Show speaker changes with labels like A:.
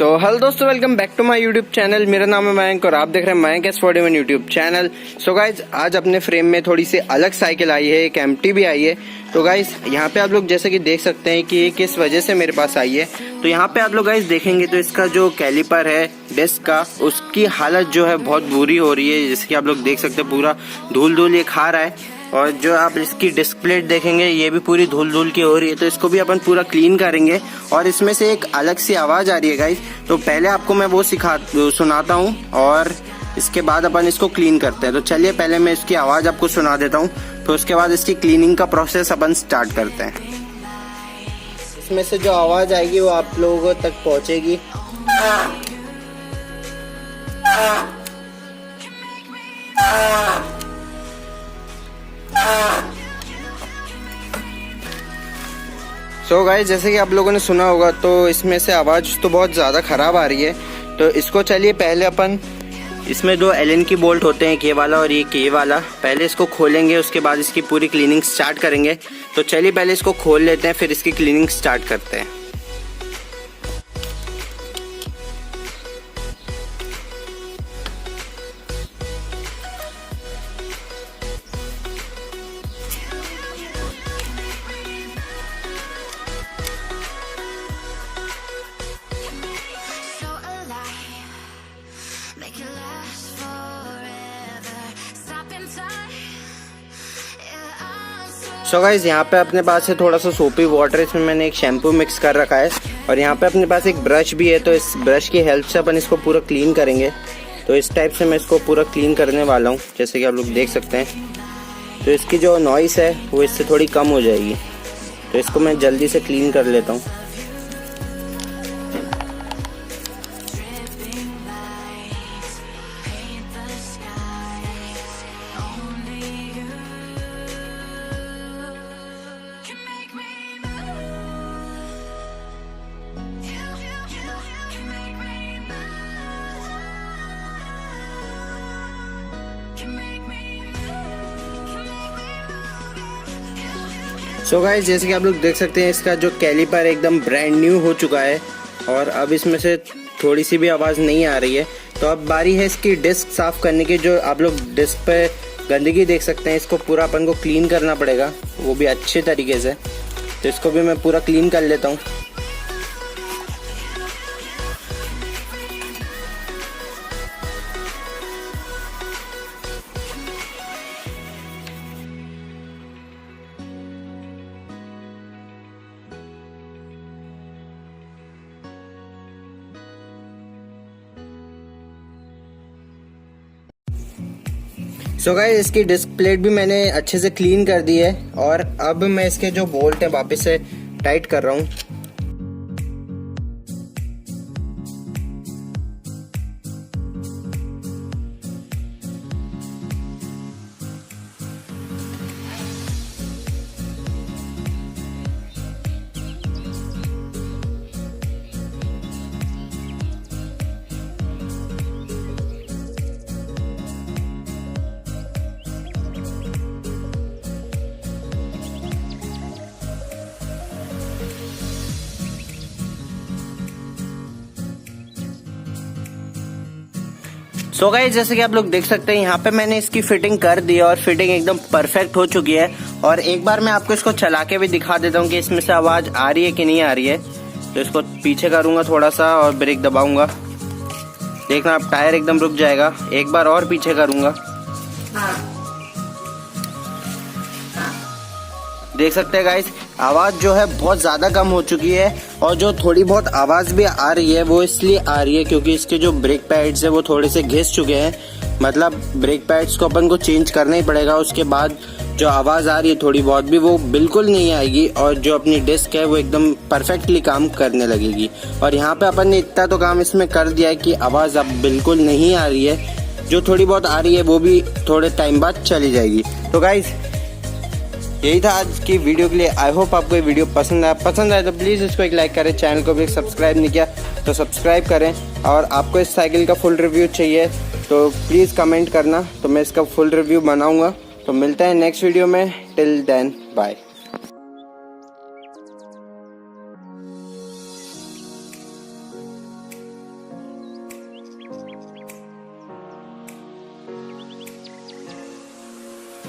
A: सो hello दोस्तों, welcome back to my YouTube channel. मेरा नाम है मयंक और आप देख रहे हैं Mayank S41 YouTube channel. So guys, आज अपने फ्रेम में थोड़ी सी अलग साइकिल आई है, एक एम्प्टी भी आई है। तो गाइज यहाँ पे आप लोग जैसे कि देख सकते हैं कि ये किस वजह से मेरे पास आई है। तो यहाँ पे आप लोग गाइज देखेंगे तो इसका जो कैलिपर है डिस्क का, उसकी हालत जो है बहुत बुरी हो रही है। जैसे कि आप लोग देख सकते हैं पूरा धूल धूल ये खा रहा है। और जो आप इसकी डिस्क प्लेट देखेंगे ये भी पूरी धूल धूल की हो रही है। तो इसको भी अपन पूरा क्लीन करेंगे और इसमें से एक अलग सी आवाज आ रही है गाइस। तो पहले आपको मैं वो सुनाता हूँ और इसके बाद अपन इसको क्लीन करते हैं। तो चलिए पहले मैं इसकी आवाज आपको सुना देता हूँ, फिर उसके बाद इसकी क्लीनिंग का प्रोसेस अपन स्टार्ट करते हैं। इसमें से जो आवाज आएगी वो आप लोगों तक पहुंचेगी। सो गाइस, जैसे कि आप लोगों ने सुना होगा तो इसमें से आवाज तो बहुत ज्यादा खराब आ रही है। तो इसको चलिए पहले अपन इसमें दो एलन की बोल्ट होते हैं, के वाला और ये वाला, पहले इसको खोलेंगे, उसके बाद इसकी पूरी क्लीनिंग स्टार्ट करेंगे। तो चलिए पहले इसको खोल लेते हैं, फिर इसकी क्लीनिंग स्टार्ट करते हैं। सो गाइज, यहाँ पे अपने पास है थोड़ा सा सोपी वाटर, इसमें मैंने एक शैम्पू मिक्स कर रखा है और यहाँ पे अपने पास एक ब्रश भी है। तो इस ब्रश की हेल्प से अपन इसको पूरा क्लीन करेंगे। तो इस टाइप से मैं इसको पूरा क्लीन करने वाला हूँ, जैसे कि आप लोग देख सकते हैं। तो इसकी जो नॉइस है वो इससे थोड़ी कम हो जाएगी। तो इसको मैं जल्दी से क्लीन कर लेता हूँ। सो गाइस, जैसे कि आप लोग देख सकते हैं इसका जो कैलिपर एकदम ब्रांड न्यू हो चुका है और अब इसमें से थोड़ी सी भी आवाज़ नहीं आ रही है। तो अब बारी है इसकी डिस्क साफ़ करने की। जो आप लोग डिस्क पे गंदगी देख सकते हैं, इसको पूरा अपन को क्लीन करना पड़ेगा, वो भी अच्छे तरीके से। तो इसको भी मैं पूरा क्लीन कर लेता हूँ। सो गाइस, इसकी डिस्क प्लेट भी मैंने अच्छे से क्लीन कर दी है और अब मैं इसके जो बोल्ट है वापस से टाइट कर रहा हूँ। सो गाइस, जैसे कि आप लोग देख सकते हैं यहाँ पे मैंने इसकी फिटिंग कर दी है और फिटिंग एकदम परफेक्ट हो चुकी है। और एक बार मैं आपको इसको चला के भी दिखा देता हूँ कि इसमें से आवाज आ रही है कि नहीं आ रही है। तो इसको पीछे करूंगा थोड़ा सा और ब्रेक दबाऊंगा, देखना आप टायर एकदम रुक जाएगा। एक बार और पीछे करूंगा, देख सकते हैं गाइस, आवाज जो है बहुत ज्यादा कम हो चुकी है। और जो थोड़ी बहुत आवाज भी आ रही है वो इसलिए आ रही है क्योंकि इसके जो ब्रेक पैड्स है वो थोड़े से घिस चुके हैं। मतलब ब्रेक पैड्स को अपन को चेंज करना ही पड़ेगा। उसके बाद जो आवाज आ रही है थोड़ी बहुत भी, वो बिल्कुल नहीं आएगी और जो अपनी डिस्क है वो एकदम परफेक्टली काम करने लगेगी। और यहाँ पे अपन ने इतना तो काम इसमें कर दिया है कि आवाज अब बिल्कुल नहीं आ रही है। जो थोड़ी बहुत आ रही है वो भी थोड़े टाइम बाद चली जाएगी। तो गाइज, यही था आज की वीडियो के लिए। आई होप आपको ये वीडियो पसंद आया तो प्लीज़ इसको एक लाइक करें। चैनल को भी सब्सक्राइब नहीं किया तो सब्सक्राइब करें। और आपको इस साइकिल का फुल रिव्यू चाहिए तो प्लीज़ कमेंट करना, तो मैं इसका फुल रिव्यू बनाऊंगा। तो मिलते हैं नेक्स्ट वीडियो में। Till then bye.